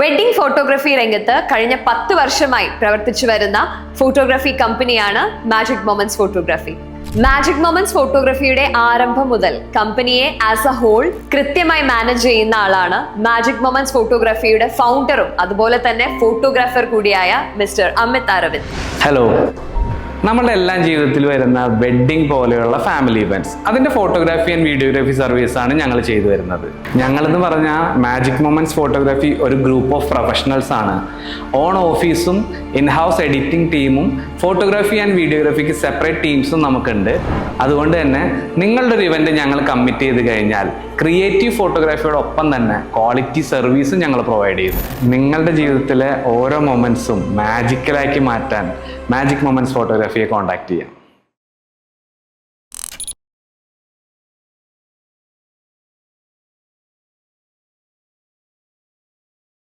Wedding photography രംഗത്ത് കഴിഞ്ഞ 10 വർഷമായി പ്രവർത്തിച്ചു വരുന്ന ഫോട്ടോഗ്രാഫി കമ്പനിയാണ് magic moments photography. Magic moments ഫോട്ടോഗ്രാഫിയുടെ ആരംഭം മുതൽ കമ്പനിയെ ആസ് എ ഹോൾ കൃത്യമായി മാനേജ് ചെയ്യുന്ന ആളാണ് മാജിക് മൊമെന്റ്സ് ഫോട്ടോഗ്രാഫിയുടെ ഫൗണ്ടറും അതുപോലെ തന്നെ ഫോട്ടോഗ്രാഫർ കൂടിയായ മിസ്റ്റർ അമിത് അരവിന്ദ്. ഹലോ. നമ്മുടെ എല്ലാം ജീവിതത്തിൽ വരുന്ന വെഡ്ഡിംഗ് പോലെയുള്ള ഫാമിലി ഇവന്റ്സ് അതിന്റെ ഫോട്ടോഗ്രാഫി ആൻഡ് വീഡിയോഗ്രാഫി സർവീസാണ് ഞങ്ങൾ ചെയ്തു വരുന്നത്. ഞങ്ങളെന്ന് പറഞ്ഞാൽ മാജിക് മൊമെന്റ്സ് ഫോട്ടോഗ്രാഫി ഒരു ഗ്രൂപ്പ് ഓഫ് പ്രൊഫഷണൽസ് ആണ്. ഓൺ ഓഫീസും ഇൻഹൗസ് എഡിറ്റിംഗ് ടീമും ഫോട്ടോഗ്രാഫി ആൻഡ് വീഡിയോഗ്രാഫിക്ക് സെപ്പറേറ്റ് ടീംസും നമുക്കുണ്ട്. അതുകൊണ്ട് തന്നെ നിങ്ങളുടെ ഒരു ഇവന്റ് ഞങ്ങൾ കമ്മിറ്റ് ചെയ്ത് കഴിഞ്ഞാൽ ക്രിയേറ്റീവ് ഫോട്ടോഗ്രാഫിയോടൊപ്പം തന്നെ ക്വാളിറ്റി സർവീസും ഞങ്ങൾ പ്രൊവൈഡ് ചെയ്തു. നിങ്ങളുടെ ജീവിതത്തിലെ ഓരോ മൊമെന്റ്സും മാജിക്കലാക്കി മാറ്റാൻ മാജിക് മൊമെന്റ്സ് ഫോട്ടോഗ്രാഫിയെ കോൺടാക്ട് ചെയ്യാം.